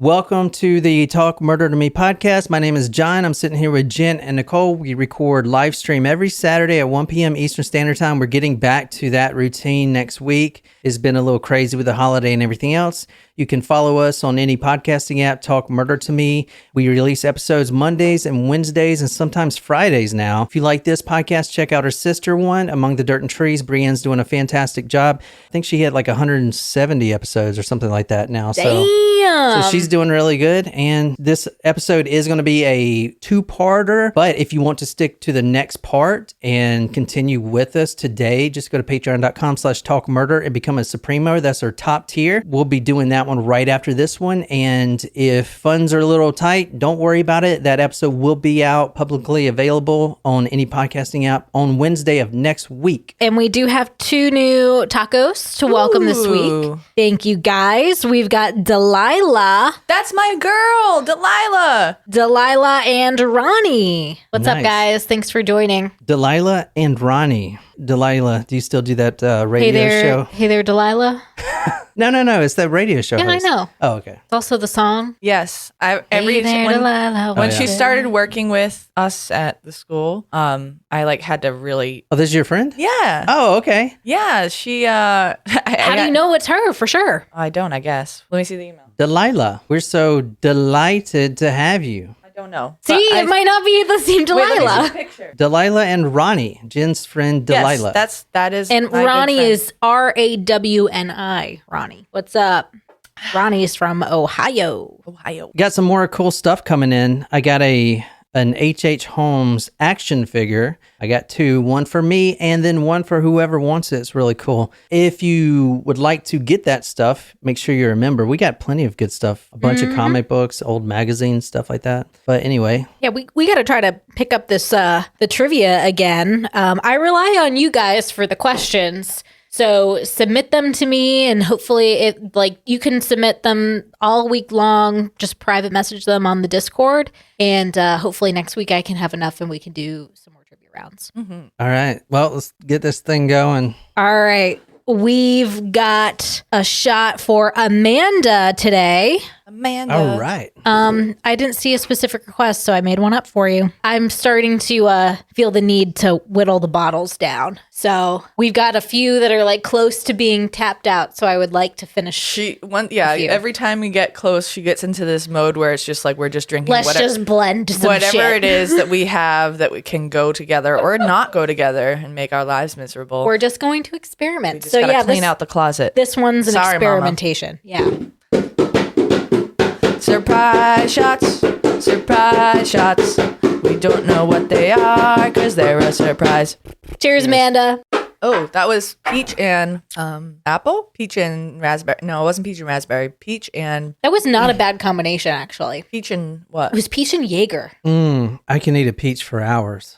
Welcome to the Talk Murder to Me podcast. My name is John. I'm sitting here with Jen and Nicole. We record live stream every Saturday at 1 p.m. Eastern Standard Time. We're getting back to that routine next week. It's been a little crazy with the holiday and everything else. You can follow us on any podcasting app, Talk Murder to Me. We release episodes Mondays and Wednesdays and sometimes Fridays now. If you like this podcast, check out our sister one, Among the Dirt and Trees. Brienne's doing a fantastic job. I think she had like 170 episodes or something like that now. Damn. So she's doing really good. And this episode is going to be a two-parter. But if you want to stick to the next part and continue with us today, just go to patreon.com/talkmurder and become a Supremo. That's our top tier. We'll be doing that one right after this one. And if funds are a little tight, don't worry about it. That episode will be out publicly available on any podcasting app on Wednesday of next week. And we do have 2 new tacos to welcome this week. Thank you, guys. We've got Delilah. That's my girl, Delilah. Delilah and Ronnie. What's up, Nice. guys? Thanks for joining. Delilah and Ronnie. Delilah, do you still do that radio show? Hey there, Delilah. No. It's that radio show. Yeah, host. I know. Oh, okay. It's also the song. Yes, Hey there, Delilah. when yeah. she started working with us at the school, I like had to really. Oh, this is your friend? Yeah. Oh, okay. Yeah. She. How do you know it's her for sure? I don't. I guess. Let me see the email. Delilah, we're so delighted to have you. I don't know. See, it might not be the same Wait, let me see Delilah. the picture. Delilah and Ronnie, Jen's friend Delilah. Yes, that is. And my good Ronnie friend. is Rawni. Ronnie. What's up? Ronnie's from Ohio. Ohio. Got some more cool stuff coming in. I got an H.H. Holmes action figure. I got 2, one for me and then one for whoever wants it. It's really cool. If you would like to get that stuff, make sure you're a member. We got plenty of good stuff. A bunch of comic books, old magazines, stuff like that. But anyway. Yeah, we got to try to pick up this the trivia again. I rely on you guys for the questions. So submit them to me, and hopefully you can submit them all week long. Just private message them on the Discord, and hopefully next week I can have enough and we can do some more trivia rounds. All right. Well, let's get this thing going. All right. We've got a shot for Amanda today. Amanda. All right. I didn't see a specific request, so I made one up for you. I'm starting to feel the need to whittle the bottles down. So we've got a few that are like close to being tapped out, so I would like to finish. Every time we get close, she gets into this mode where it's just like we're just drinking Let's just blend some whatever shit. it is that we have that we can go together or not go together and make our lives miserable. We're just going to experiment. Just gotta clean out the closet. This one's an Sorry, Mama. experimentation. Yeah. Surprise shots, surprise shots. We don't know what they are because they're a surprise. Cheers, Amanda. Oh, that was peach and apple? Peach and raspberry. No, it wasn't peach and raspberry. Peach and That was not a bad combination, actually. peach and what? It was peach and Jaeger. I can eat a peach for hours.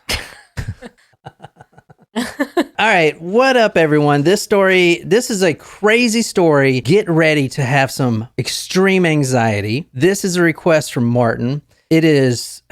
All right, what up, everyone? This is a crazy story. Get ready to have some extreme anxiety. This is a request from Martin. It is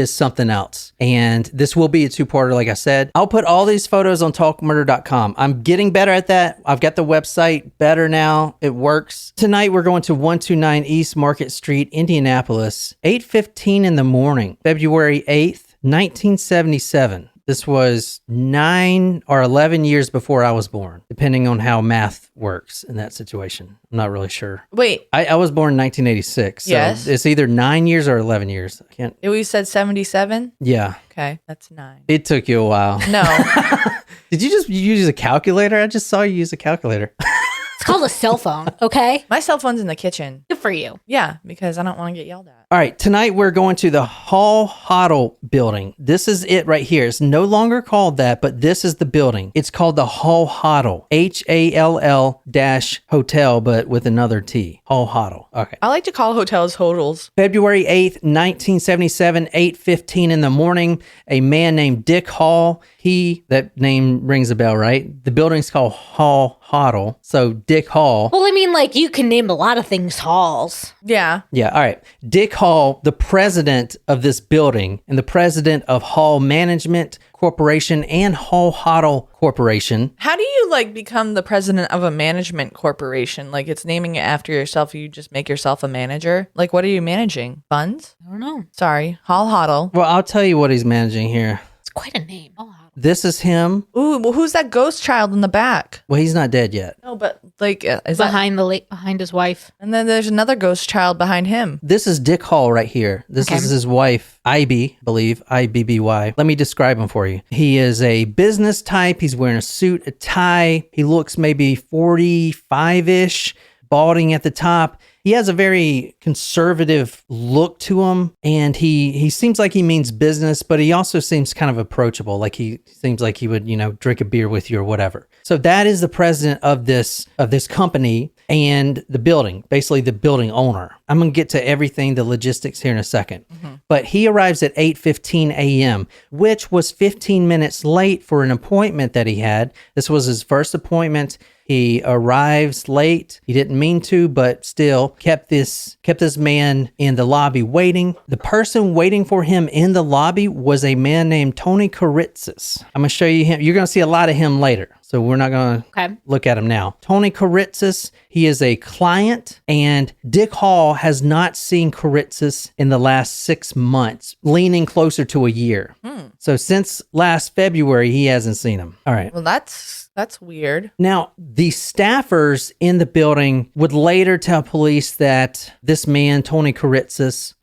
something else. And this will be a 2-parter, like I said. I'll put all these photos on talkmurder.com. I'm getting better at that. I've got the website better now. It works. Tonight, we're going to 129 East Market Street, Indianapolis, 8:15 in the morning, February 8th, 1977. This was 9 or 11 years before I was born, depending on how math works in that situation. I'm not really sure. Wait, I was born in 1986. So Yes. it's either 9 years or 11 years. I can't. we said 77? Yeah. Okay, that's 9. It took you a while. No. Did you just use a calculator? I just saw you use a calculator. It's called a cell phone, okay? My cell phone's in the kitchen. Good for you. Yeah, because I don't want to get yelled at. All right, tonight we're going to the Hall Hoddle building. This is it right here. It's no longer called that, but this is the building. It's called the Hall Hoddle, HALL-hotel, but with another T. Hall Hoddle. Okay. I like to call hotels hodels. February 8th, 1977, 8:15 in the morning, a man named Dick Hall, that name rings a bell, right? The building's called Hall Hoddle, so Dick Hall. Well, I mean, like, you can name a lot of things halls. Yeah. Yeah, all right. Dick Hall, the president of this building and the president of Hall Management Corporation and Hall Hoddle Corporation. How do you like become the president of a management corporation? Like it's naming it after yourself. You just make yourself a manager. Like what are you managing? Funds? I don't know. Sorry, Hall Hoddle. Well, I'll tell you what he's managing here. It's quite a name. Oh, This is him. Ooh, well, who's that ghost child in the back? Well, he's not dead yet. No, but like is that? behind his wife. And then there's another ghost child behind him. This is Dick Hall right here. This is his wife, Ivy, I believe, Ibby. Let me describe him for you. He is a business type. He's wearing a suit, a tie. He looks maybe 45-ish, balding at the top. He has a very conservative look to him, and he seems like he means business, but he also seems kind of approachable. Like he seems like he would, drink a beer with you or whatever. So that is the president of this company and the building, basically the building owner. I'm going to get to everything, the logistics here in a second. Mm-hmm. But he arrives at 8:15 a.m., which was 15 minutes late for an appointment that he had. This was his first appointment. He arrives late. He didn't mean to, but still kept this man in the lobby waiting. The person waiting for him in the lobby was a man named Tony Kiritsis. I'm going to show you him. You're going to see a lot of him later, so we're not going to look at him now. Tony Kiritsis, he is a client, and Dick Hall has not seen Kiritsis in the last 6 months, leaning closer to a year. So since last February, he hasn't seen him. All right. Well, that's weird. Now, the staffers in the building would later tell police that this man, Tony Kiritsis,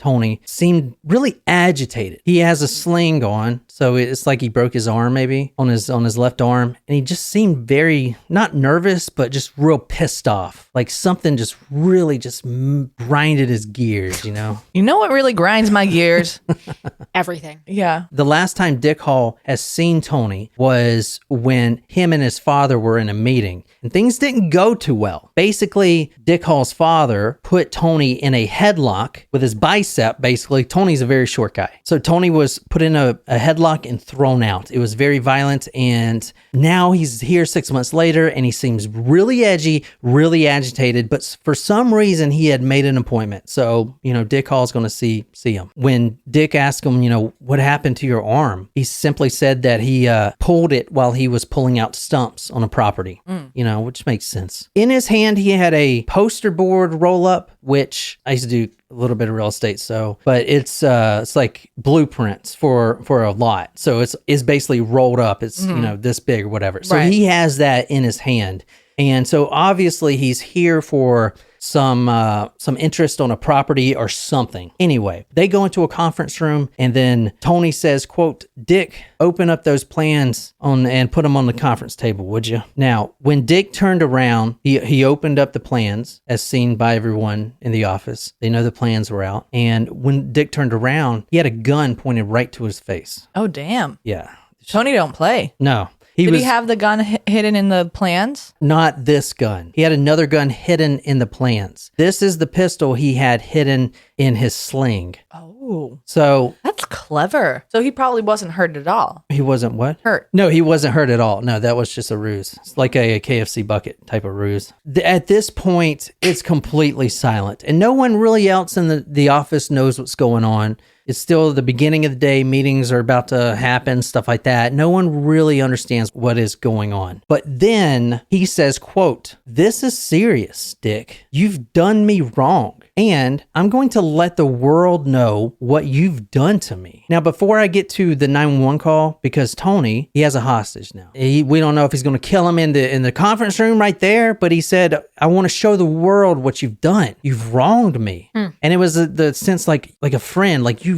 seemed really agitated. He has a sling on, so it's like he broke his arm maybe on his left arm, and he just seemed very, not nervous, but just real pissed off. Like something just really just grinded his gears, You know what really grinds my gears? Everything. Yeah. The last time Dick Hall has seen Tony was when him and his father were in a meeting, and things didn't go too well. Basically, Dick Hall's father put Tony in a headlock with his bicep. Basically, Tony's a very short guy. So Tony was put in a headlock and thrown out. It was very violent, and now he's here 6 months later, and he seems really edgy, really agitated, but for some reason, he had made an appointment. So, Dick Hall's going to see him. When Dick asked him, what happened to your arm? He simply said that he pulled it while he was pulling out stumps on a property, which makes sense. In his hand, he had a poster board roll up, which I used to do a little bit of real estate, but it's like blueprints for a lot. So it's basically rolled up. It's, this big or whatever. So he has that in his hand. And so obviously he's here for some interest on a property or something. Anyway, they go into a conference room, and then Tony says, quote, "Dick, open up those plans and put them on the conference table, would you?" Now, when Dick turned around, he opened up the plans as seen by everyone in the office. They know the plans were out. And when Dick turned around, he had a gun pointed right to his face. Oh, damn. Yeah. Tony don't play. No. Did he have the gun hidden in the plans? Not this gun. He had another gun hidden in the plans. This is the pistol he had hidden in his sling. Oh. So that's clever. So he probably wasn't hurt at all. He wasn't what? Hurt. No, he wasn't hurt at all. No, that was just a ruse. It's like a KFC bucket type of ruse. At this point, it's completely silent, and no one really else in the office knows what's going on. It's still the beginning of the day. Meetings are about to happen, stuff like that. No one really understands what is going on. But then he says, quote, "This is serious, Dick. You've done me wrong, and I'm going to let the world know what you've done to me." Now, before I get to the 911 call, because Tony, he has a hostage now. We don't know if he's going to kill him in the conference room right there, but he said, "I want to show the world what you've done. You've wronged me." And it was the sense like a friend, like you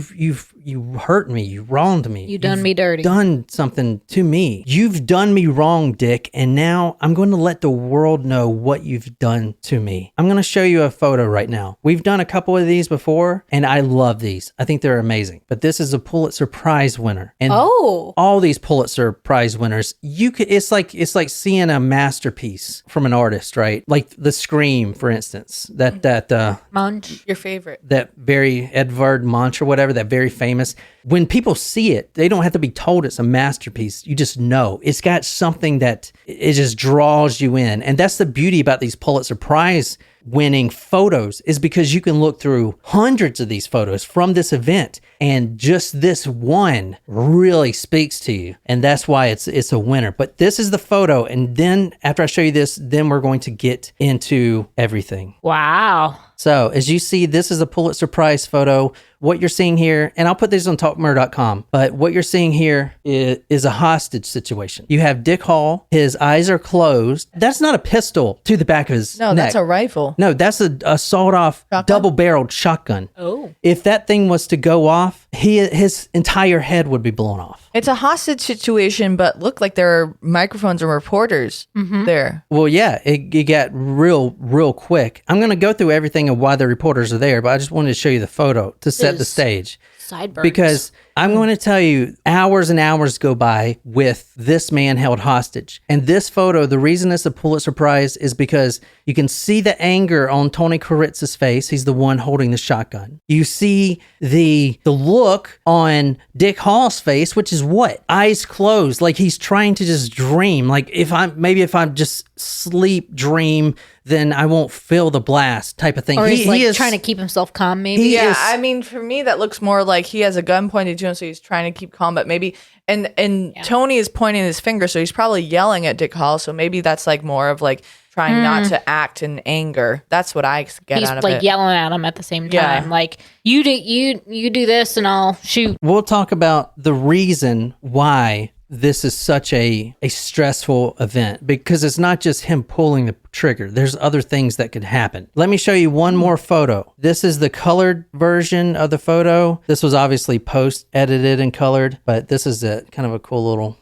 hurt me, you wronged me. You done me dirty. Done something to me. You've done me wrong, Dick, and now I'm going to let the world know what you've done to me. I'm going to show you a photo right now. We've done a couple of these before, and I love these. I think they're amazing. But this is a Pulitzer Prize winner. And all these Pulitzer Prize winners, it's like seeing a masterpiece from an artist, right? Like The Scream, for instance. That Munch, your favorite. That very Edvard Munch or whatever, that very famous. When people see it, they don't have to be told it's a masterpiece. You just know. It's got something that it just draws you in. And that's the beauty about these Pulitzer Prize winning photos is because you can look through hundreds of these photos from this event, and just this one really speaks to you, and that's why it's a winner. But this is the photo, and then after I show you this, then we're going to get into everything. Wow. So as you see, this is a Pulitzer Prize photo. What you're seeing here, and I'll put these on talkmurder.com, but what you're seeing here is a hostage situation. You have Dick Hall. His eyes are closed. That's not a pistol to the back of his neck. No, that's a rifle. No, that's a sawed-off, double-barreled shotgun. Oh. If that thing was to go off, his entire head would be blown off. It's a hostage situation, but look like there are microphones and reporters there. Well, yeah, it got real quick. I'm going to go through everything and why the reporters are there, but I just wanted to show you the photo to set the stage. Sideburns. Because I'm going to tell you, hours and hours go by with this man held hostage. And this photo, the reason it's a Pulitzer Prize is because you can see the anger on Tony Kiritsis' face. He's the one holding the shotgun. You see the look on Dick Hall's face, which is what? Eyes closed, like he's trying to just dream. Like if I'm just sleep dream, then I won't feel the blast type of thing. Or he's is trying to keep himself calm, maybe. Yeah, I mean, for me, that looks more like he has a gun pointed to him, so he's trying to keep calm, but maybe, and Tony is pointing his finger, so he's probably yelling at Dick Hall, so maybe that's like more of like trying not to act in anger. That's what I get He's out of like it. yelling at him at the same time. Yeah. Like, you do this and I'll shoot. We'll talk about the reason why this is such a stressful event, because it's not just him pulling the trigger. There's other things that could happen. Let me show you one more photo. This is the colored version of the photo. This was obviously post-edited and colored, but this is kind of a cool little...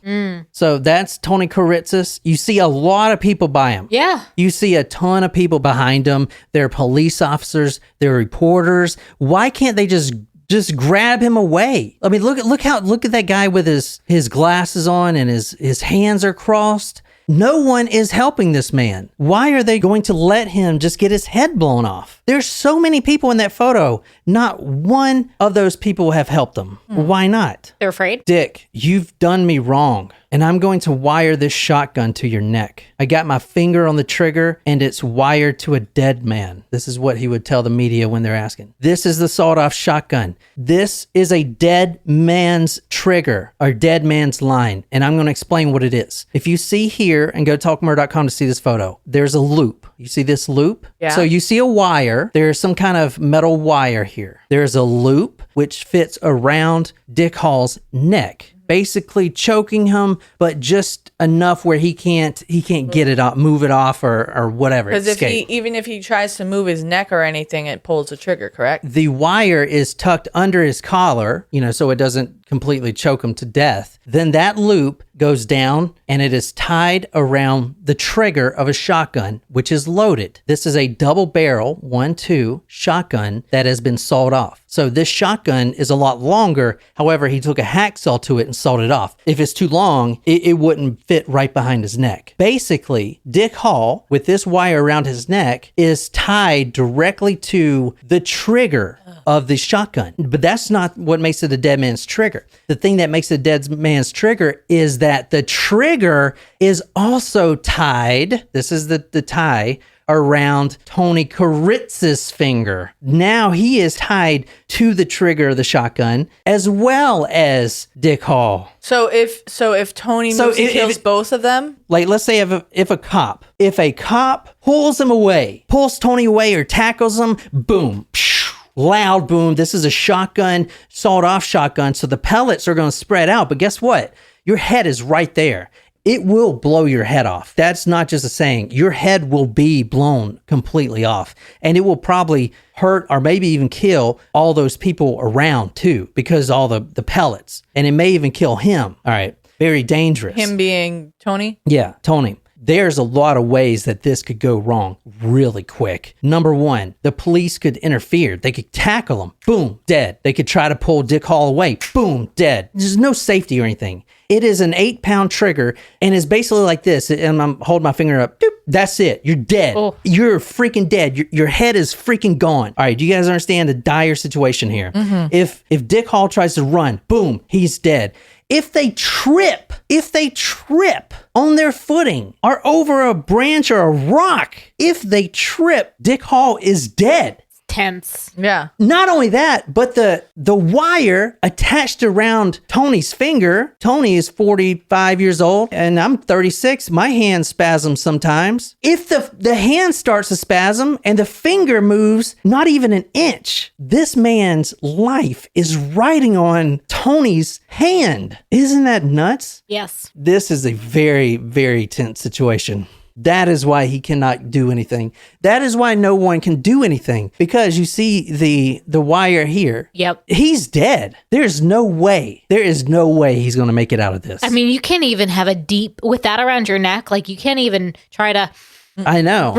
So that's Tony Kiritsis. You see a lot of people by him. Yeah. You see a ton of people behind him. They're police officers. They're reporters. Why can't they just grab him away? I mean, look at that guy with his glasses on and his hands are crossed. No one is helping this man. Why are they going to let him just get his head blown off? There's so many people in that photo. Not one of those people have helped him. Why not? They're afraid. Dick, you've done me wrong, and I'm going to wire this shotgun to your neck. I got my finger on the trigger, and it's wired to a dead man. This is what he would tell the media when they're asking. This is the sawed-off shotgun. This is a dead man's trigger, or dead man's line, and I'm going to explain what it is. If you see here, and go to talkmurder.com to see this photo, there's a loop. You see this loop? Yeah. So you see a wire. There's some kind of metal wire here. There's a loop which fits around Dick Hall's neck, basically choking him, but just enough where he can't get it off, move it off, or whatever. Because even if he tries to move his neck or anything, it pulls the trigger, correct? The wire is tucked under his collar, so it doesn't completely choke him to death. Then that loop goes down and it is tied around the trigger of a shotgun, which is loaded. This is a double barrel 1-2 shotgun that has been sawed off. So this shotgun is a lot longer. However, he took a hacksaw to it and sawed it off. If it's too long, it wouldn't fit right behind his neck. Basically, Dick Hall, with this wire around his neck, is tied directly to the trigger of the shotgun. But that's not what makes it a dead man's trigger. The thing that makes it a dead man's trigger is that the trigger is also tied, this is the tie, around Tony Kiritsis' finger. Now he is tied to the trigger of the shotgun as well as Dick Hall. So if Tony moves and kills both of them? Like, let's say if a cop pulls him away, pulls Tony away or tackles him, boom, loud boom. This is a shotgun, sawed-off shotgun, so the pellets are going to spread out. But guess what? Your head is right there. It will blow your head off. That's not just a saying. Your head will be blown completely off. And it will probably hurt or maybe even kill all those people around too, because all the pellets. And it may even kill him. All right. Very dangerous. Him being Tony? Yeah, Tony. There's a lot of ways that this could go wrong really quick. Number one, the police could interfere. They could tackle him. Boom, dead. They could try to pull Dick Hall away. Boom, dead. There's no safety or anything. It is an 8-pound trigger and is basically like this. And I'm holding my finger up. Doop, that's it. You're dead. Oh. You're freaking dead. Your head is freaking gone. All right. Do you guys understand the dire situation here? Mm-hmm. If Dick Hall tries to run, boom, he's dead. if they trip on their footing or over a branch or a rock, if they trip, Dick Hall is dead. Tense. Yeah. Not only that, but the wire attached around Tony's finger. Tony is 45 years old and I'm 36. My hand spasms sometimes. If the hand starts to spasm and the finger moves not even an inch, this man's life is riding on Tony's hand. Isn't that nuts? Yes. This is a very, very tense situation. That is why he cannot do anything. That is why no one can do anything. Because you see the wire here. Yep. He's dead. There's no way. There is no way he's going to make it out of this. I mean, you can't even have with that around your neck. Like, you can't even try to I know.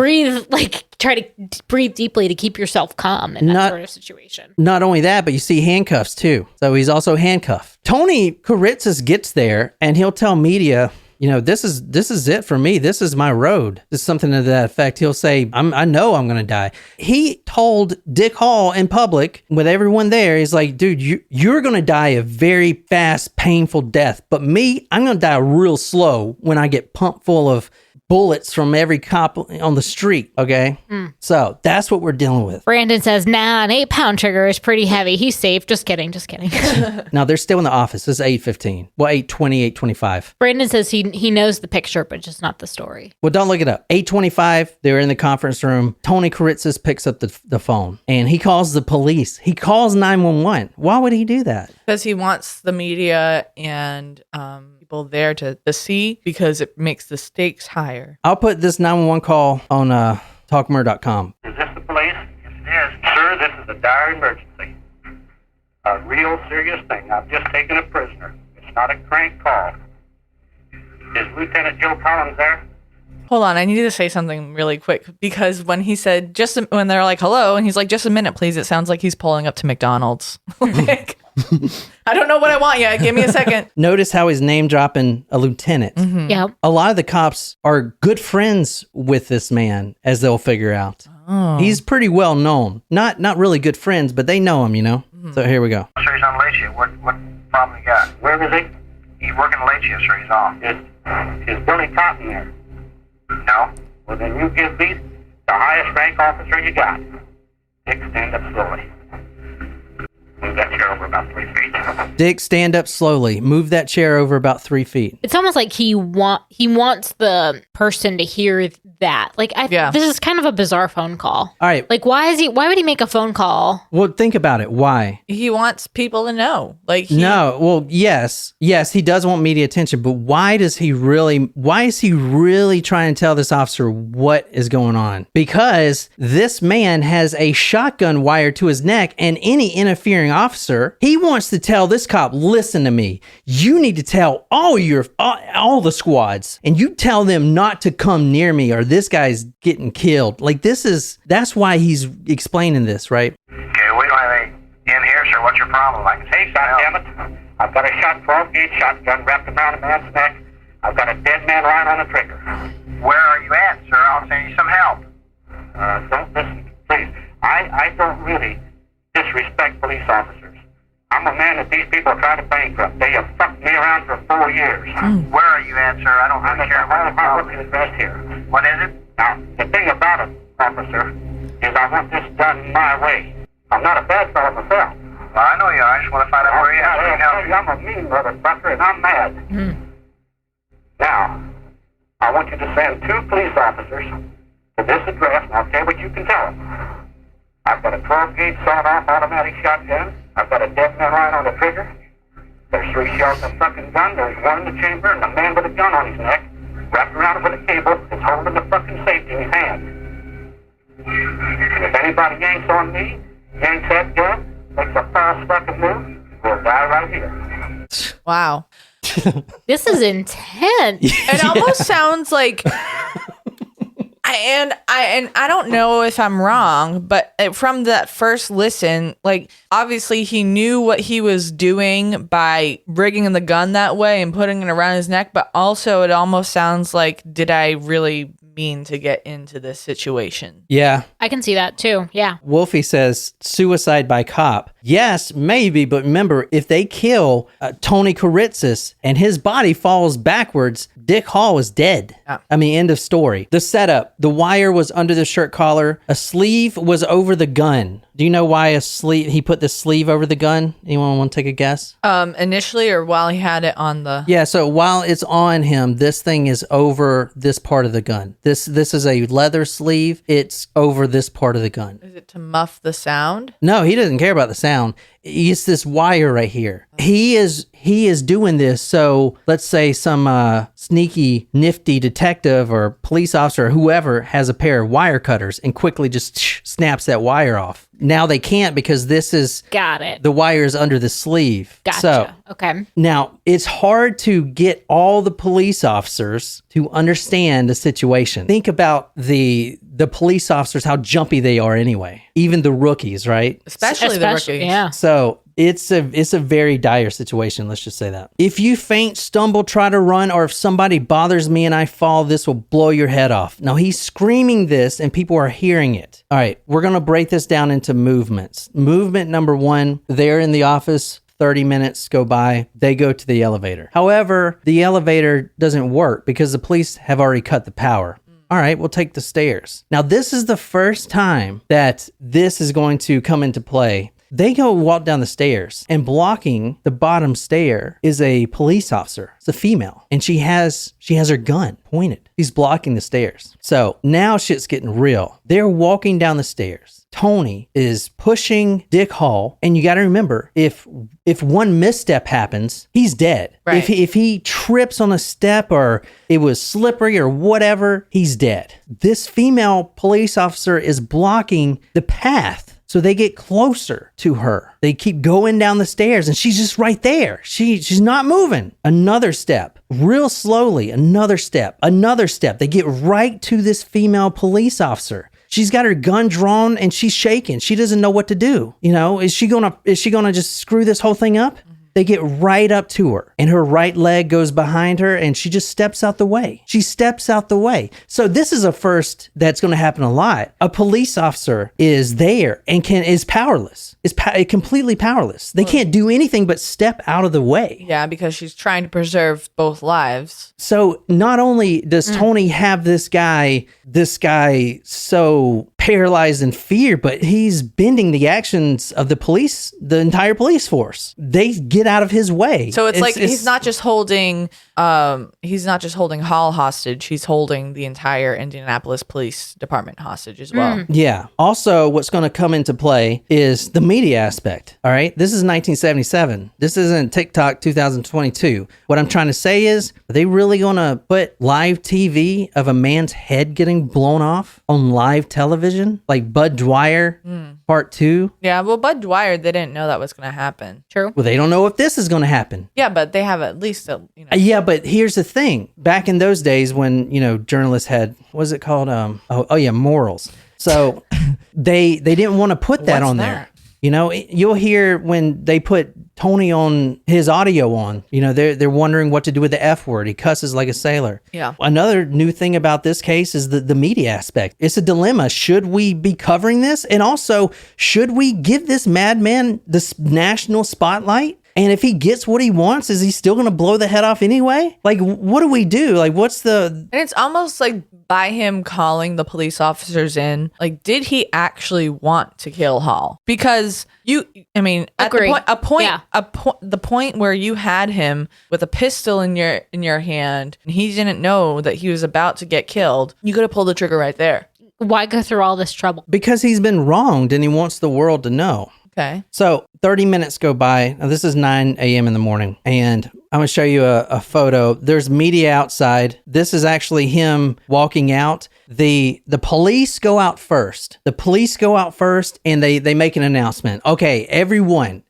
try to breathe deeply to keep yourself calm in that sort of situation. Not only that, but you see handcuffs too. So he's also handcuffed. Tony Kiritsis gets there and he'll tell media, you know, this is it for me. This is my road. This is something to that effect. He'll say, I know I'm going to die. He told Dick Hall in public with everyone there, he's like, dude, you're going to die a very fast, painful death. But me, I'm going to die real slow when I get pumped full of bullets from every cop on the street. Okay. So that's what we're dealing with. Brandon says, nah, an 8-pound trigger is pretty heavy. He's safe. Just kidding. Now they're still in the office. It's 8:15. Well, 8:20, 8:25. Brandon says he knows the picture, but just not the story. Well, don't look it up. 8:25, they're in the conference room. Tony Kiritsis picks up the phone and he calls the police. He calls 911. Why would he do that? Because he wants the media and people there to see, because it makes the stakes higher. I'll put this 911 call on talkmer.com. Is this the police? Yes, it is. Sir, this is a dire emergency. A real serious thing. I've just taken a prisoner. It's not a crank call. Is Lieutenant Joe Collins there? Hold on, I need to say something really quick, because when he said when they're like, hello, and he's like, just a minute, please, it sounds like he's pulling up to McDonald's. Like, I don't know what I want yet. Give me a second. Notice how he's name dropping a lieutenant. Mm-hmm. Yeah. A lot of the cops are good friends with this man, as they'll figure out. Oh. He's pretty well known. Not really good friends, but they know him, you know? Mm-hmm. So here we go. Sir, he's on late shift. What problem you got? Where is he? He's working late shift, sir. He's on. Is Billy Cotton there? No. Well, then you give me the highest rank officer you got. Dick, stand up slowly. Move that chair over about 3 feet. Dick, stand up slowly. Move that chair over about 3 feet. It's almost like he wants the person to hear that. Like, this is kind of a bizarre phone call. All right. Like, why would he make a phone call? Well, think about it. Why? He wants people to know. Like, no. Well, yes, he does want media attention, but why is he really trying to tell this officer what is going on? Because this man has a shotgun wired to his neck, and any interfering officer, he wants to tell this cop, listen to me. You need to tell all the squads, and you tell them not to come near me or this guy's getting killed. Like, that's why he's explaining this, right? Okay, we don't have any in here, sir. What's your problem? I can say, goddammit. I've got a 12-gauge shotgun wrapped around a man's neck. I've got a dead man lying on the trigger. Where are you at, sir? I'll send you some help. Don't listen, please. I don't really disrespect police officers. I'm a man that these people try to bankrupt. They have fucked me around for 4 years. Where are you at, sir? I don't really care what the problem is addressed here. What is it? Now, the thing about it, officer, is I want this done my way. I'm not a bad fellow myself. Well, I know you are. I just want to find out where you are. I'm a mean motherfucker, and I'm mad. Now, I want you to send 2 police officers to this address, and I'll tell you what you can tell them. I've got a 12-gauge sawed-off automatic shotgun. I've got a dead man lying on the trigger. There's 3 shells in the fucking gun. There's 1 in the chamber, and a man with a gun on his neck, wrapped around with a cable, is holding the fucking safety in his hand. And if anybody yanks on me, yanks that gun, makes a false fucking move, we'll die right here. wow. This is intense. It almost sounds like... And I don't know if I'm wrong, but from that first listen, like, obviously he knew what he was doing by rigging the gun that way and putting it around his neck, but also it almost sounds like, did I really mean to get into this situation? Yeah. I can see that too. Yeah. Wolfie says, suicide by cop. Yes, maybe, but remember, if they kill Tony Kiritsis and his body falls backwards, Dick Hall is dead. Yeah. I mean, end of story. The setup, the wire was under the shirt collar. A sleeve was over the gun. Do you know why he put the sleeve over the gun? Anyone want to take a guess? Initially or while he had it on the... Yeah, so while it's on him, this thing is over this part of the gun. This is a leather sleeve. It's over this part of the gun. Is it to muff the sound? No, he doesn't care about the sound. It's this wire right here. He is doing this so let's say some sneaky, nifty detective or police officer or whoever has a pair of wire cutters and quickly just snaps that wire off. Now they can't because this is... Got it. The wire is under the sleeve. Gotcha. So, okay. now, it's hard to get all the police officers to understand the situation. Think about the police officers, how jumpy they are anyway. Even the rookies, right? Especially the rookies. Yeah. So it's a very dire situation. Let's just say that. If you faint, stumble, try to run, or if somebody bothers me and I fall, this will blow your head off. Now he's screaming this and people are hearing it. All right, we're going to break this down into movements. Movement number 1, they're in the office. 30 minutes go by, they go to the elevator. However, the elevator doesn't work because the police have already cut the power. All right, we'll take the stairs. Now, this is the first time that this is going to come into play. They go walk down the stairs, and blocking the bottom stair is a police officer. It's a female, and she has her gun pointed. She's blocking the stairs. So now shit's getting real. They're walking down the stairs. Tony is pushing Dick Hall, and you got to remember, if one misstep happens, he's dead. Right. If he trips on a step or it was slippery or whatever, he's dead. This female police officer is blocking the path, so they get closer to her. They keep going down the stairs, and she's just right there. She's not moving. Another step, real slowly. Another step. They get right to this female police officer. She's got her gun drawn and she's shaking. She doesn't know what to do. You know, is she gonna just screw this whole thing up? They get right up to her and her right leg goes behind her and she just steps out the way. So this is a first that's going to happen a lot. A police officer is there and is powerless. Is completely powerless. They can't do anything but step out of the way. Yeah, because she's trying to preserve both lives. So not only does Tony have this guy so paralyzed in fear, but he's bending the actions of the entire police force. They get out of his way. So it's he's not just holding Hall hostage, he's holding the entire Indianapolis Police Department hostage as well. Yeah. Also, what's going to come into play is the media aspect. All right. This is 1977. This isn't TikTok 2022. What I'm trying to say is, are they really going to put live TV of a man's head getting blown off on live television? Like Bud Dwyer part 2? Yeah, well, Bud Dwyer, they didn't know that was going to happen. True. Well, they don't know if this is going to happen. Yeah, but they have at least Yeah, but here's the thing. Back in those days when, journalists had, what was it called? Morals. So they didn't want to put that on there. You'll hear when they put Tony on his audio on, they're wondering what to do with the F word. He cusses like a sailor. Yeah. Another new thing about this case is the media aspect. It's a dilemma. Should we be covering this? And also, should we give this madman this national spotlight? And if he gets what he wants, is he still going to blow the head off anyway? Like, what do we do? Like, what's the... And it's almost like by him calling the police officers in, like, did he actually want to kill Hall? Because at the point where you had him with a pistol in your hand, and he didn't know that he was about to get killed, you could have pulled the trigger right there. Why go through all this trouble? Because he's been wronged and he wants the world to know. Okay. So 30 minutes go by. Now, this is 9 a.m. in the morning, and I'm going to show you a photo. There's media outside. This is actually him walking out. The police go out first. And they make an announcement. Okay, everyone,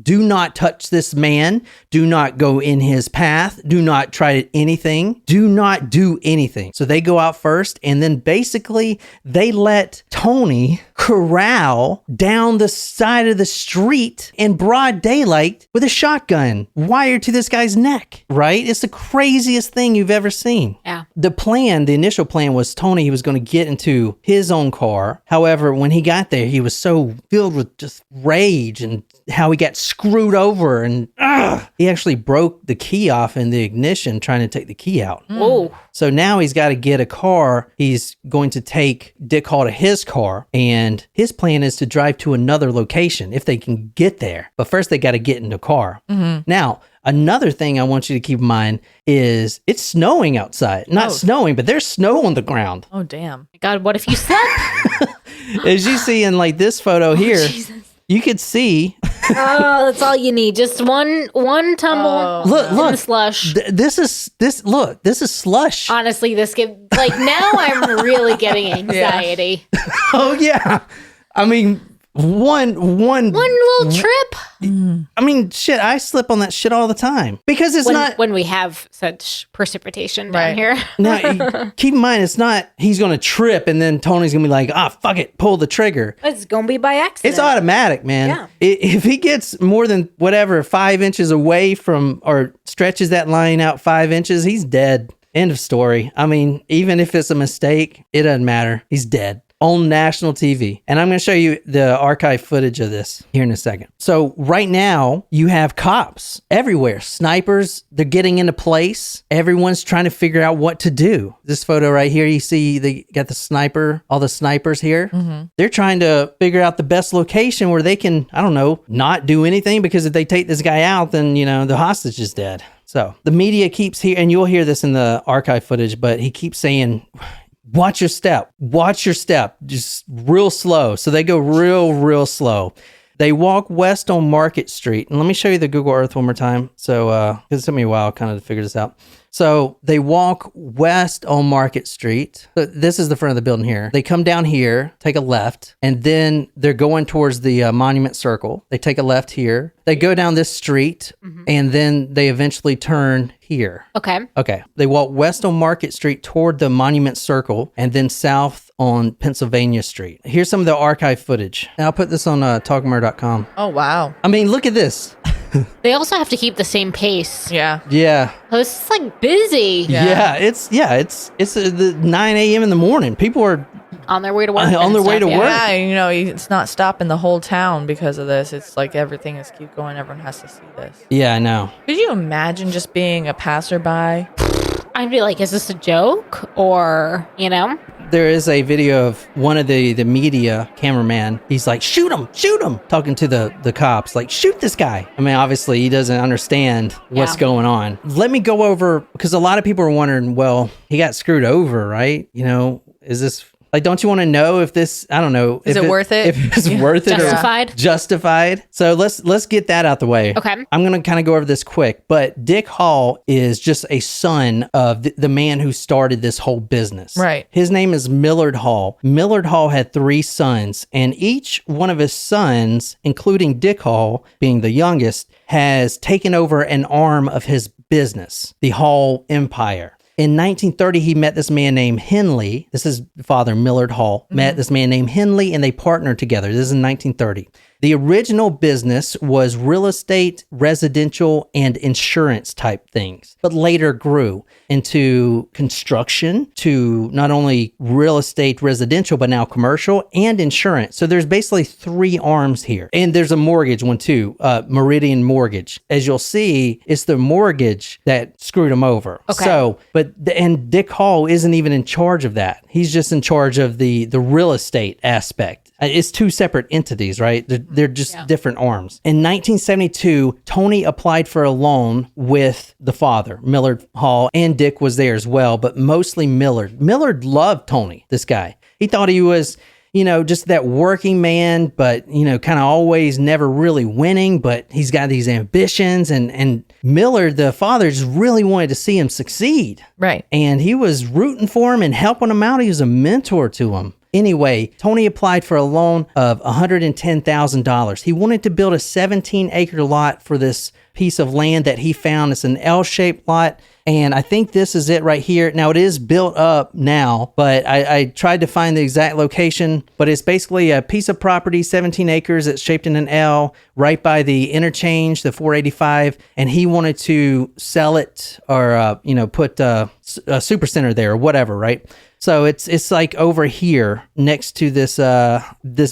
do not touch this man. Do not go in his path. Do not try anything. Do not do anything. So they go out first, and then basically they let Tony corral down the side of the street in broad daylight with a shotgun wired to this guy's neck, right? It's the craziest thing you've ever seen. Yeah. The initial plan was Tony, he was going to get into his own car. However, when he got there, he was so filled with just rage and how he got screwed over, and he actually broke the key off in the ignition trying to take the key out. Whoa. So now he's got to get a car. He's going to take Dick Hall to his car, and his plan is to drive to another location if they can get there. But first, they got to get in the car. Now, another thing I want you to keep in mind is it's snowing outside. Not snowing, but there's snow on the ground. Oh, damn. God, what if you slept? As you see in like this photo here, you could see. Oh, that's all you need. Just one tumble. Look, in the slush. This is slush. Honestly, this now I'm really getting anxiety. Oh yeah. I mean, one little trip. I mean, shit, I slip on that shit all the time because it's not when we have such precipitation down here. Now, keep in mind, it's not he's going to trip and then Tony's going to be like, fuck it, pull the trigger. It's going to be by accident. It's automatic, man. Yeah. If he gets more than 5 inches away from or stretches that line out 5 inches, he's dead. End of story. I mean, even if it's a mistake, it doesn't matter. He's dead. On national TV. And I'm going to show you the archive footage of this here in a second. So right now you have cops everywhere. Snipers, they're getting into place. Everyone's trying to figure out what to do. This photo right here, you see they got the sniper, all the snipers here. They're trying to figure out the best location where they can, I don't know, not do anything, because if they take this guy out, then, the hostage is dead. So the media keeps here, and you'll hear this in the archive footage, but he keeps saying, watch your step, just real slow. So they go real slow. They walk west on Market Street. And let me show you the Google Earth one more time. So, 'cause it took me a while kind of to figure this out. So they walk west on Market Street. So this is the front of the building here. They come down here, take a left, and then they're going towards the Monument Circle. They take a left here. They go down this street, and then they eventually turn here. Okay. They walk west on Market Street toward the Monument Circle, and then south on Pennsylvania Street. Here's some of the archive footage. And I'll put this on talkmurder.com. Oh, wow. I mean, look at this. They also have to keep the same pace. Yeah. Yeah. Oh, this is like busy. Yeah. It's the 9 a.m. in the morning. People are on their way to work. On their way to work. Yeah, it's not stopping the whole town because of this. It's like everything is keep going. Everyone has to see this. Yeah, I know. Could you imagine just being a passerby? I'd be like, is this a joke? Or, There is a video of one of the media cameraman. He's like, shoot him, talking to the cops, like, shoot this guy. I mean, obviously, he doesn't understand what's going on. Let me go over, because a lot of people are wondering, well, he got screwed over, right? Is this... Like, don't you want to know if this, I don't know. Is it worth it? If it's worth it. Justified? Justified. So let's get that out the way. Okay. I'm going to kind of go over this quick, but Dick Hall is just a son of the man who started this whole business. Right. His name is Millard Hall. Millard Hall had 3 sons, and each one of his sons, including Dick Hall being the youngest, has taken over an arm of his business, the Hall Empire. In 1930, he met this man named Henley. This is father, Millard Hall, met this man named Henley, and they partnered together. This is in 1930. The original business was real estate, residential, and insurance type things, but later grew into construction, to not only real estate, residential, but now commercial and insurance. So there's basically 3 arms here. And there's a mortgage one too, Meridian Mortgage. As you'll see, it's the mortgage that screwed him over. Okay. So, and Dick Hall isn't even in charge of that. He's just in charge of the real estate aspect. It's 2 separate entities, right? They're just different arms. In 1972, Tony applied for a loan with the father, Millard Hall, and Dick was there as well, but mostly Millard. Millard loved Tony, this guy. He thought he was, just that working man, but, kind of always never really winning, but he's got these ambitions. And Millard, the father, just really wanted to see him succeed. Right. And he was rooting for him and helping him out. He was a mentor to him. Anyway, Tony applied for a loan of $110,000. He wanted to build a 17-acre lot for this piece of land that he found. It's an L-shaped lot. And I think this is it right here. Now, it is built up now, but I tried to find the exact location, but it's basically a piece of property, 17 acres. It's shaped in an L right by the interchange, the 485. And he wanted to sell it or, put a super center there or whatever, right? So it's like over here next to this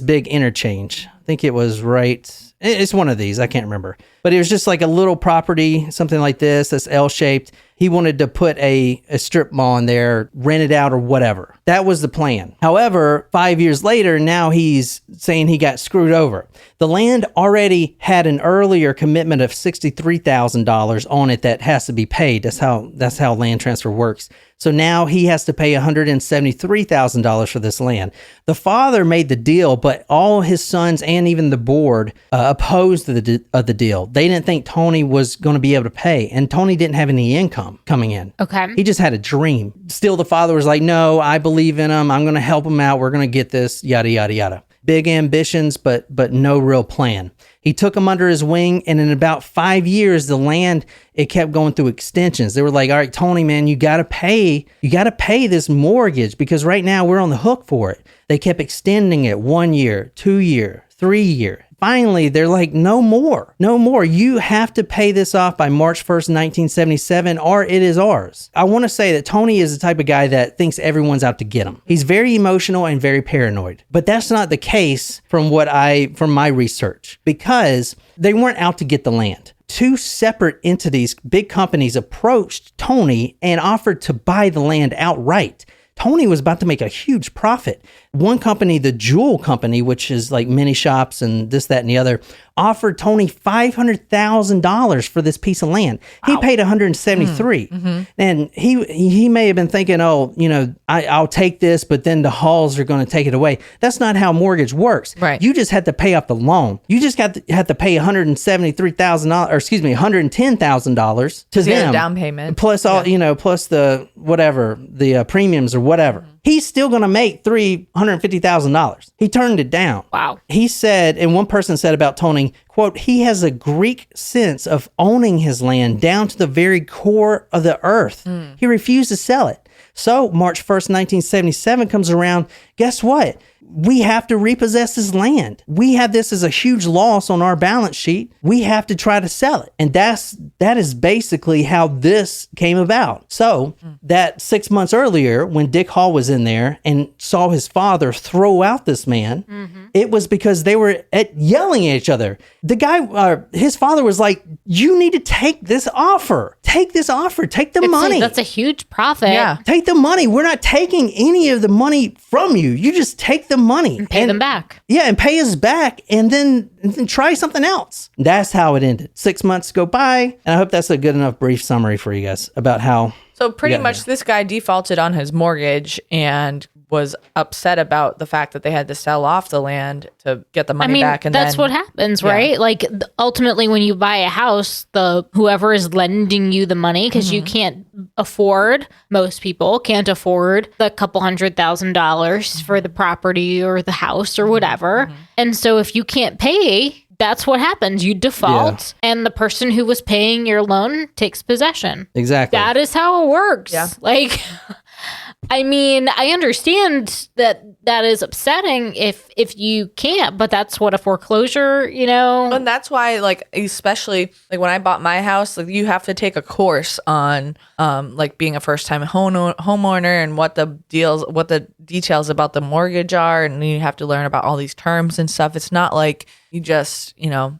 big interchange. I think it was right. It's one of these. I can't remember. But it was just like a little property, something like this, that's L-shaped. He wanted to put a strip mall in there, rent it out or whatever. That was the plan. However, 5 years later, now he's saying he got screwed over. The land already had an earlier commitment of $63,000 on it that has to be paid. That's how land transfer works. So now he has to pay $173,000 for this land. The father made the deal, but all his sons and even the board opposed the deal. They didn't think Tony was going to be able to pay, and Tony didn't have any income coming in. Okay. He just had a dream. Still, the father was like, no, I believe in him. I'm going to help him out. We're going to get this, yada, yada, yada. Big ambitions, but no real plan. He took him under his wing, and in about 5 years, the land, it kept going through extensions. They were like, all right, Tony, man, you got to pay this mortgage because right now we're on the hook for it. They kept extending it 1 year, 2 year, 3 year. Finally, they're like, no more. You have to pay this off by March 1st, 1977, or it is ours. I want to say that Tony is the type of guy that thinks everyone's out to get him. He's very emotional and very paranoid. But that's not the case from my research, because they weren't out to get the land. Two separate entities, big companies, approached Tony and offered to buy the land outright. Tony was about to make a huge profit. One company, the Jewel Company, which is like mini shops and this, that, and the other, offered Tony $500,000 for this piece of land. He paid $173,000. And he may have been thinking, I'll take this, but then the Halls are going to take it away. That's not how mortgage works. Right. You just had to pay off the loan. You just had to pay $110,000 to them. The down payment. Plus all, plus the whatever, the premiums or whatever. He's still going to make $350,000. He turned it down. Wow. He said, and one person said about Tony, quote, he has a Greek sense of owning his land down to the very core of the earth. He refused to sell it. So March 1st, 1977 comes around. Guess what? We have to repossess this land. We have this as a huge loss on our balance sheet. We have to try to sell it. And that is basically how this came about. So that 6 months earlier, when Dick Hall was in there and saw his father throw out this man, it was because they were yelling at each other. The guy, his father was like, you need to take this offer. Take this offer. Take the money. That's a huge profit. Yeah. Take the money. We're not taking any of the money from you. You just take the money. And pay them back. Yeah, and pay us back and then try something else. That's how it ended. 6 months go by, and I hope that's a good enough brief summary for you guys about how... So pretty much this guy defaulted on his mortgage and was upset about the fact that they had to sell off the land to get the money back. And that's what happens, right? Like ultimately when you buy a house, whoever is lending you the money, because you can't afford, most people can't afford the couple $100,000 for the property or the house or whatever. And so if you can't pay, that's what happens. You default, and the person who was paying your loan takes possession. Exactly. That is how it works. Yeah. Like, I mean, I understand that is upsetting if you can't, but that's what a foreclosure, And that's why, like, especially like when I bought my house, like you have to take a course on like being a first time homeowner and what the details about the mortgage are, and you have to learn about all these terms and stuff. It's not like you just,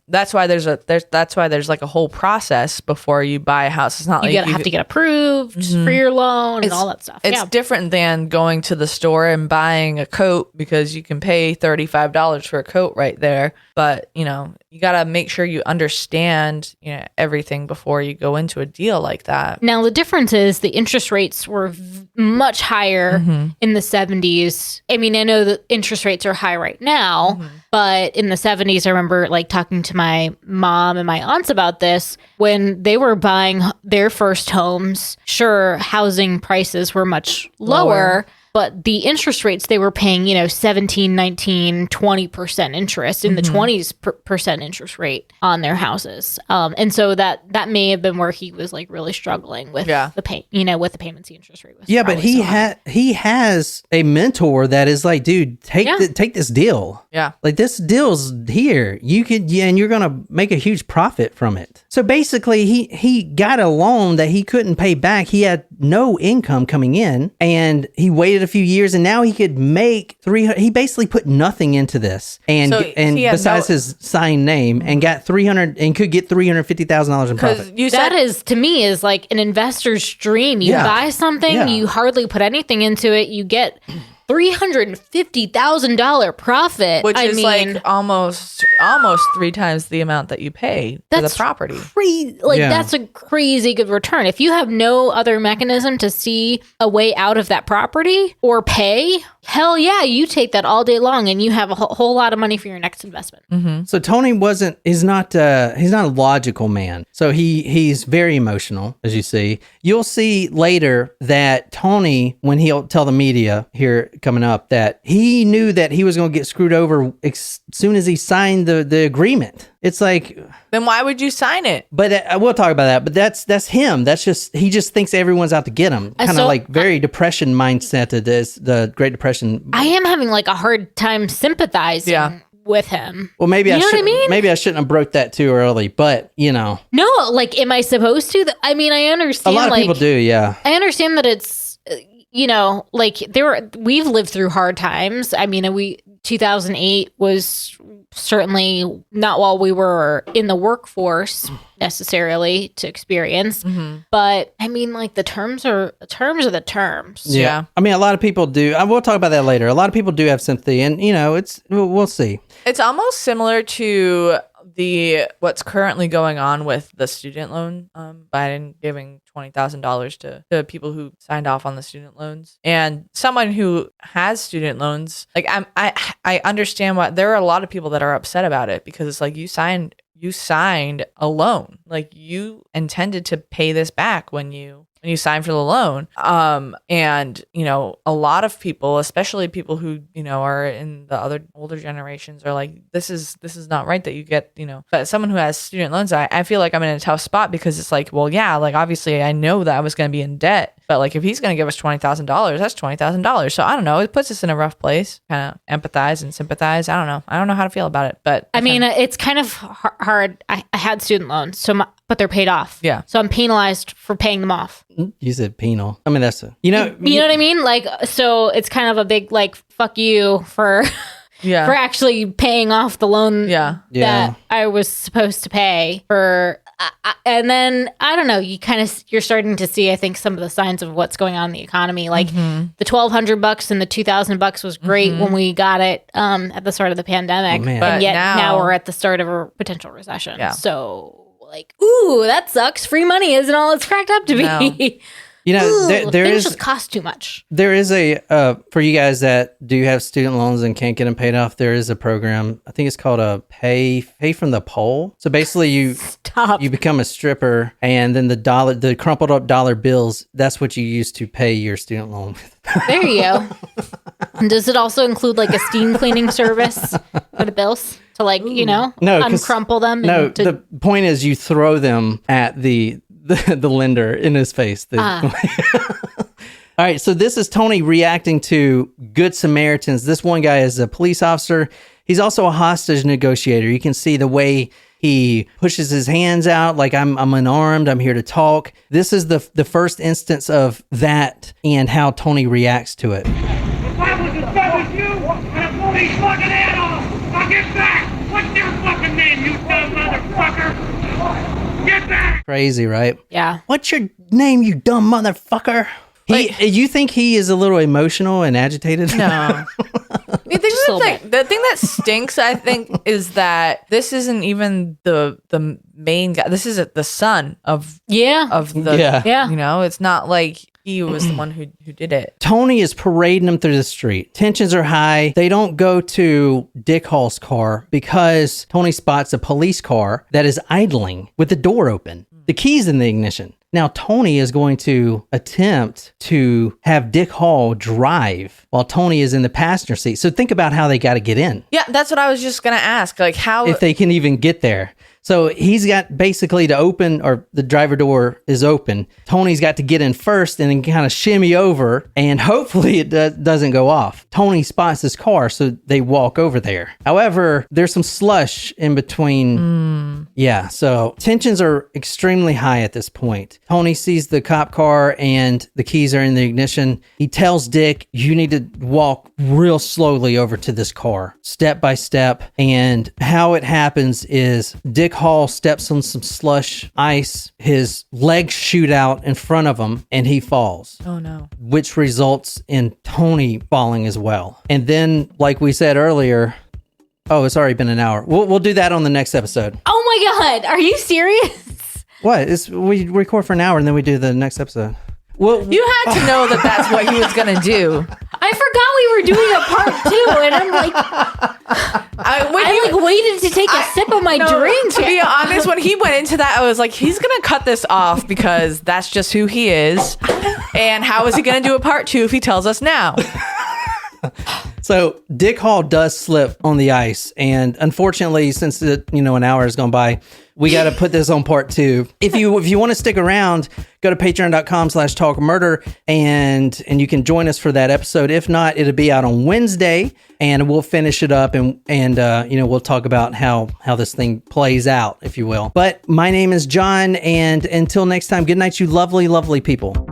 that's why there's like a whole process before you buy a house. It's not you like have to get approved for your loan and all that stuff. It's different than going to the store and buying a coat because you can pay $35 for a coat right there. But, you got to make sure you understand, everything before you go into a deal like that. Now, the difference is the interest rates were much higher in the 70s. I mean, I know that interest rates are high right now, but in the 70s, I remember like talking to my mom and my aunts about this. When they were buying their first homes, sure, housing prices were much lower. but the interest rates they were paying, 17, 19, 20% interest in the 20s percent interest rate on their houses. And so that may have been where he was like really struggling with the pay, with the payments the interest rate was. Yeah, but he has a mentor that is like, dude, take this deal. Yeah. Like this deal's here. You could, and you're going to make a huge profit from it. So basically he got a loan that he couldn't pay back. He had no income coming in, and he waited a few years, and now he could make he basically put nothing into this. And besides his signed name, and got could get $350,000 in profit. That is, to me, is like an investor's dream. You buy something, you hardly put anything into it, you get $350,000 profit, which is like almost 3 times the amount that you pay for the property. That's a crazy good return. If you have no other mechanism to see a way out of that property or pay, hell yeah, you take that all day long, and you have a whole lot of money for your next investment. Mm-hmm. So Tony he's not a logical man. So he's very emotional, as you see. You'll see later that Tony, when he'll tell the media here coming up, that he knew that he was going to get screwed over as soon as he signed the agreement. It's like, then why would you sign it? But we'll talk about that. But that's him. He just thinks everyone's out to get him. Kind of like very depression mindset to this, the Great Depression. I am having like a hard time sympathizing with him. Well, maybe maybe I shouldn't have broke that too early, but No, like, am I supposed to? I mean, I understand. A lot of people do, yeah. I understand that it's, we've lived through hard times. I mean, 2008 was certainly not while we were in the workforce necessarily to experience. Mm-hmm. But I mean, like, the terms are the terms. Yeah. I mean, a lot of people do. We'll talk about that later. A lot of people do have sympathy, and we'll see. It's almost similar to what's currently going on with the student loan. Biden giving $20,000 to people who signed off on the student loans, and someone who has student loans. Like, I understand why there are a lot of people that are upset about it, because it's like you signed a loan, like you intended to pay this back when you sign for the loan. And, a lot of people, especially people who, are in the other older generations, are like, this is not right that you get, but someone who has student loans, I feel like I'm in a tough spot, because it's like, well, yeah, like, obviously I know that I was going to be in debt, but like, if he's going to give us $20,000, that's $20,000. So I don't know. It puts us in a rough place, kind of empathize and sympathize. I don't know. I don't know how to feel about it, but I mean, it's kind of hard. I had student loans, but they're paid off. Yeah. So I'm penalized for paying them off. You said penal. I mean, that's you know what I mean? Like, so it's kind of a big, like, fuck you for for actually paying off the loan that I was supposed to pay for. And then, I don't know, you're starting to see, I think, some of the signs of what's going on in the economy. Like, the $1,200 and the $2,000 was great when we got it at the start of the pandemic. Oh, but yet now we're at the start of a potential recession. Yeah. So, like, ooh, that sucks. Free money isn't all it's cracked up to be. No. Things just cost too much. There is for you guys that do have student loans and can't get them paid off, there is a program. I think it's called a pay from the pole. So basically you become a stripper, and then the crumpled up dollar bills, that's what you use to pay your student loan with. There you go. And does it also include like a steam cleaning service for the bills? To, like, uncrumple them? The point is you throw them at the lender in his face. All right, so this is Tony reacting to Good Samaritans. This one guy is a police officer. He's also a hostage negotiator. You can see the way he pushes his hands out like, I'm unarmed, I'm here to talk. This is the first instance of that and how Tony reacts to it. If I was as bad as you, I'd blow these fucking head off. Now get back! What's your fucking name, you dumb motherfucker? Get back! Crazy, right? Yeah. What's your name, you dumb motherfucker? You think he is a little emotional and agitated? No. The thing that stinks, I think, is that this isn't even the main guy. This is the son of the it's not like he was the one who did it. Tony is parading them through the street. Tensions are high. They don't go to Dick Hall's car because Tony spots a police car that is idling with the door open. The keys in the ignition. Now, Tony is going to attempt to have Dick Hall drive while Tony is in the passenger seat. So think about how they got to get in. Yeah, that's what I was just going to ask. Like, how... If they can even get there. So he's got basically to open, or the driver door is open. Tony's got to get in first and then kind of shimmy over, and hopefully it doesn't go off. Tony spots his car, so they walk over there. However, there's some slush in between. Yeah, so tensions are extremely high at this point. Tony sees the cop car and the keys are in the ignition. He tells Dick, you need to walk real slowly over to this car, step by step. And how it happens is Dick Hall steps on some slush ice. His legs shoot out in front of him and he falls. Oh no. Which results in Tony falling as well. And then, like we said earlier, oh, it's already been an hour. We'll do that on the next episode. Oh my God. Are you serious? What? We record for an hour and then we do the next episode. Well, you had to know that that's what he was going to do. I forgot we were doing a part 2, and I'm like, I waited to take a sip of my drink. To be honest, when he went into that, I was like, he's going to cut this off because that's just who he is. And how is he going to do a part 2 if he tells us now? So Dick Hall does slip on the ice, and unfortunately, since an hour has gone by, we got to put this on part 2. If you want to stick around, go to patreon.com/talkmurder and you can join us for that episode. If not, it'll be out on Wednesday, and we'll finish it up and we'll talk about how this thing plays out, if you will. But my name is John, and until next time, good night, you lovely, lovely people.